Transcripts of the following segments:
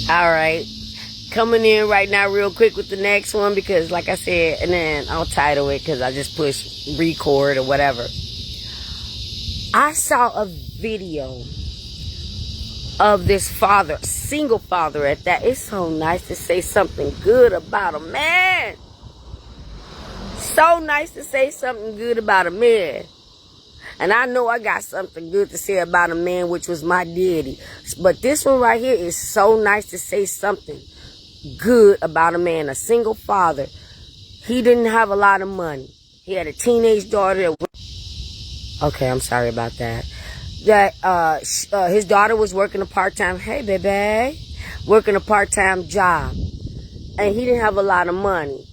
All right. Coming in right now real quick with the next one because like I said, and then I'll title it because I just push record or whatever. I saw a video of this father, single father at that. It's so nice to say something good about a man. So nice to say something good about a man. And I know I got something good to say about a man, which was my daddy. But this one right here is so nice to say something good about a man. A single father. He didn't have a lot of money. He had a teenage daughter. Okay, I'm sorry about that. His daughter was working a part-time, hey baby, working a part-time job. And he didn't have a lot of money.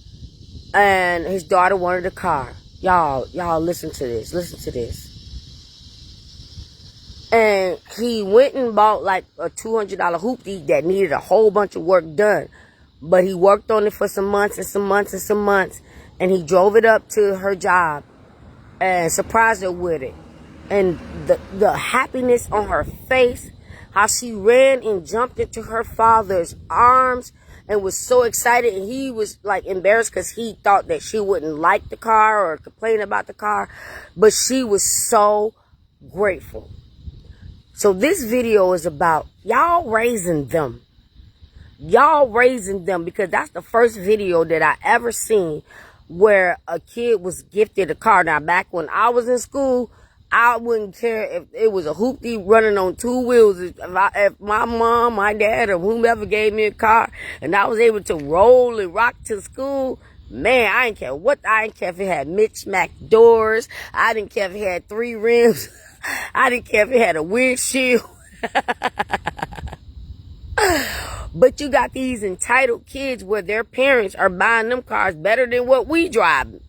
And his daughter wanted a car. Y'all listen to this. Listen to this. And he went and bought like a $200 hoopty that needed a whole bunch of work done. But he worked on it for some months and some months and some months. And he drove it up to her job and surprised her with it. And the happiness on her face, how she ran and jumped into her father's arms and was so excited. And he was like embarrassed because he thought that she wouldn't like the car or complain about the car. But she was so grateful. So this video is about y'all raising them. Y'all raising them, because that's the first video that I ever seen where a kid was gifted a car. Now, back when I was in school, I wouldn't care if it was a hoopty running on two wheels. If my mom, my dad, or whomever gave me a car and I was able to roll and rock to school, man, I didn't care what. I didn't care if it had mismatched doors. I didn't care if it had 3 rims. I didn't care if it had a windshield. But you got these entitled kids where their parents are buying them cars better than what we drive.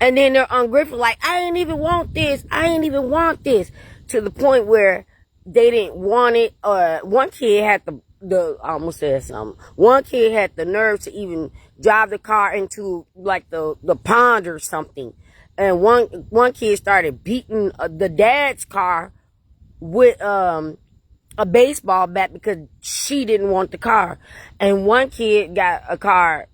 And then they're ungrateful, like, I ain't even want this. I ain't even want this. To the point where they didn't want it. One kid had I almost said something. One kid had the nerve to even drive the car into like the pond or something. And one kid started beating the dad's car with a baseball bat because she didn't want the car. And one kid got a car.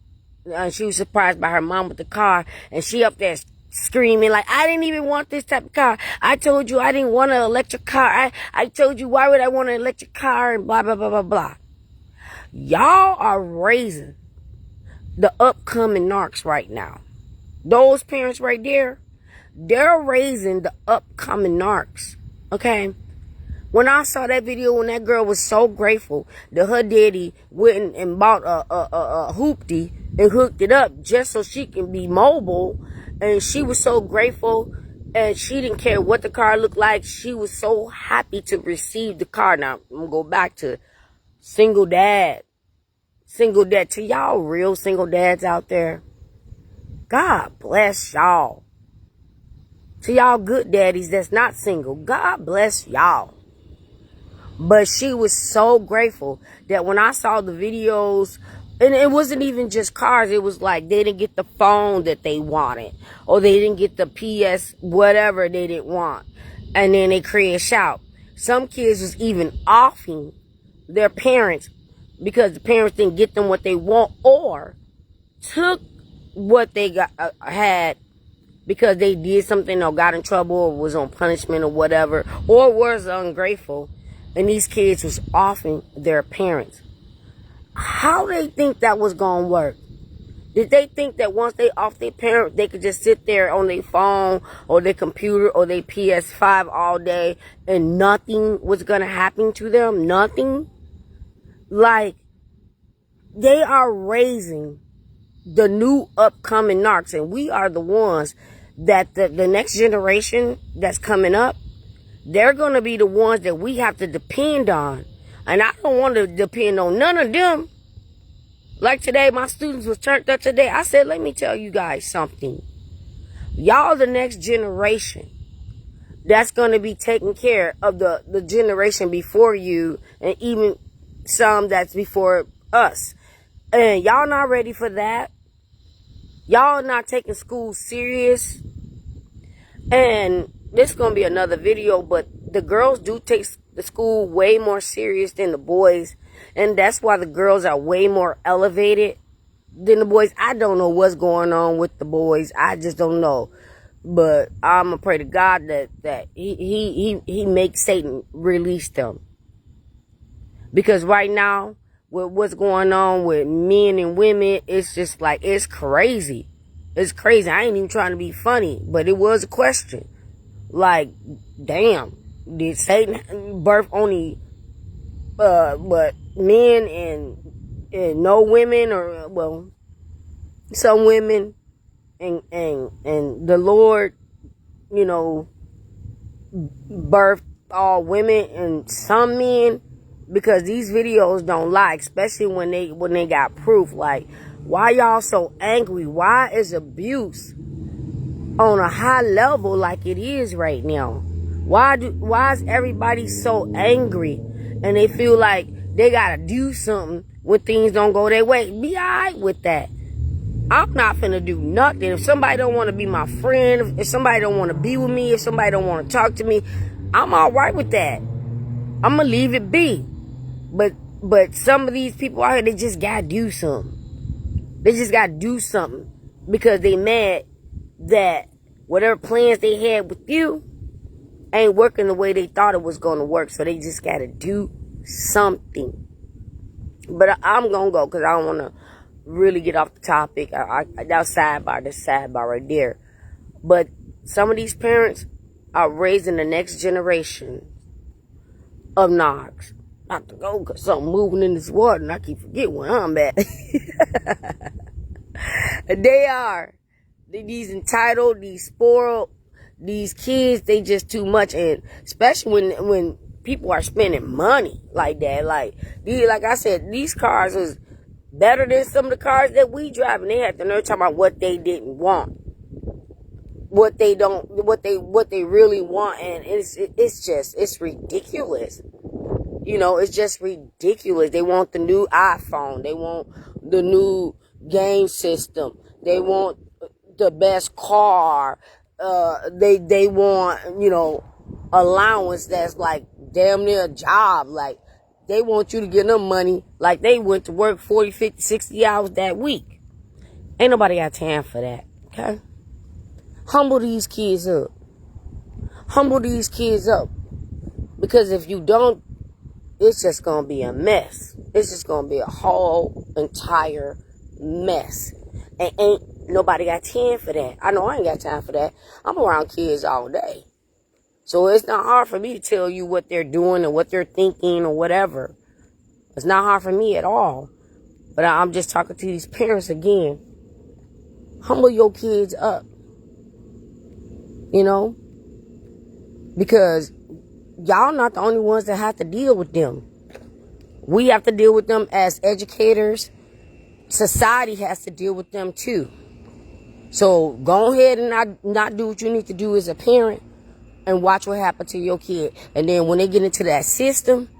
She was surprised by her mom with the car. And she up there screaming like, I didn't even want this type of car. I told you I didn't want an electric car. I told you, why would I want an electric car? And blah, blah, blah, blah, blah. Y'all are raising the upcoming narcs right now. Those parents right there, they're raising the upcoming narcs. Okay? When I saw that video, when that girl was so grateful that her daddy went and bought a hoopty and hooked it up just so she can be mobile, and she was so grateful, and she didn't care what the car looked like. She was so happy to receive the car. Now, I'm going to go back to single dad. Single dad. To y'all real single dads out there, God bless y'all. To y'all good daddies that's not single, God bless y'all. But she was so grateful that when I saw the videos, and it wasn't even just cars, it was like they didn't get the phone that they wanted, or they didn't get the PS whatever they didn't want, and then they crash out. Some kids was even offing their parents because the parents didn't get them what they want, or took what they had because they did something or got in trouble or was on punishment or whatever, or was ungrateful. And these kids was offing their parents. How they think that was going to work? Did they think that once they off their parents, they could just sit there on their phone or their computer or their PS5 all day and nothing was going to happen to them? Nothing? Like, they are raising the new upcoming narcs. And we are the ones that the next generation that's coming up, they're going to be the ones that we have to depend on. And I don't want to depend on none of them. Like today, my students was turned up today. I said, let me tell you guys something. Y'all the next generation that's going to be taking care of the generation before you, and even some that's before us. And y'all not ready for that. Y'all not taking school serious. And this is going to be another video, but the girls do take the school way more serious than the boys. And that's why the girls are way more elevated than the boys. I don't know what's going on with the boys. I just don't know. But I'm going to pray to God that he makes Satan release them. Because right now, with what's going on with men and women, it's just like, it's crazy. It's crazy. I ain't even trying to be funny, but it was a question. Like, damn, did Satan birth only, but men and no women, or, well, some women, and the Lord, you know, birthed all women and some men? Because these videos don't lie, especially when they got proof. Like, why y'all so angry? Why is abuse on a high level like it is right now? Why is everybody so angry and they feel like they gotta do something when things don't go their way? Be alright with that. I'm not finna do nothing. If somebody don't want to be my friend, if somebody don't want to be with me, if somebody don't want to talk to me, I'm alright with that. I'm gonna leave it be. But some of these people out here, they just gotta do something. They just gotta do something because they mad that whatever plans they had with you ain't working the way they thought it was gonna work. So they just gotta do something. But I'm gonna go because I don't want to really get off the topic. That's sidebar right there. But some of these parents are raising the next generation of Nogs. I have to go because something moving in this water and I keep forgetting where I'm at. They are. These entitled, these spoiled, these kids, they just too much. And especially when people are spending money like that. Like I said, these cars is better than some of the cars that we drive. And they have to know talking about what they didn't want. What they really want. And it's ridiculous. You know, it's just ridiculous. They want the new iPhone. They want the new game system. They want the best car. They want, you know, allowance that's like damn near a job. Like, they want you to give them money like they went to work 40, 50, 60 hours that week. Ain't nobody got time for that, okay? Humble these kids up. Humble these kids up. Because if you don't, it's just going to be a mess. It's just going to be a whole entire mess. And ain't nobody got time for that. I know I ain't got time for that. I'm around kids all day. So it's not hard for me to tell you what they're doing or what they're thinking or whatever. It's not hard for me at all. But I'm just talking to these parents again. Humble your kids up. You know? Because y'all not the only ones that have to deal with them. We have to deal with them as educators. Society has to deal with them too. So go ahead and not do what you need to do as a parent and watch what happens to your kid. And then when they get into that system,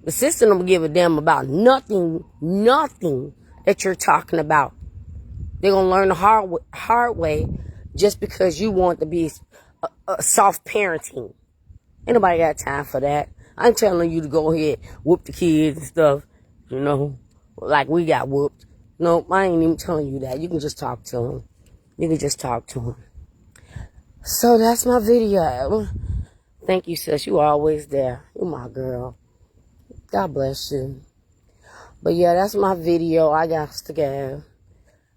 the system will give a damn about nothing that you're talking about. They're going to learn the hard way just because you want to be a soft parenting. Ain't nobody got time for that. I'm telling you to go ahead, whoop the kids and stuff, you know, like we got whooped. No, I ain't even telling you that. You can just talk to them. You can just talk to them. So that's my video. Thank you, sis. You always there. You're my girl. God bless you. But yeah, that's my video. I got to go.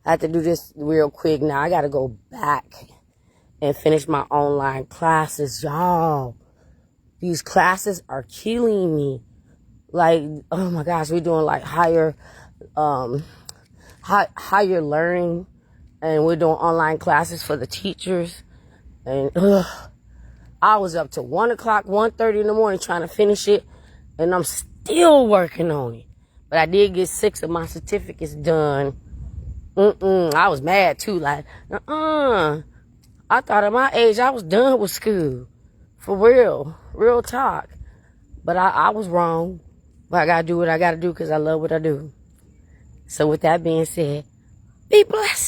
I have to do this real quick now. I got to go back and finish my online classes, y'all. These classes are killing me. Like, oh my gosh, we're doing like higher learning, and we're doing online classes for the teachers. And I was up to 1 o'clock, 1:30 in the morning trying to finish it, and I'm still working on it. But I did get 6 of my certificates done. I was mad too. Like, I thought at my age I was done with school. For real talk. But I was wrong. But I gotta do what I gotta do because I love what I do. So with that being said, be blessed.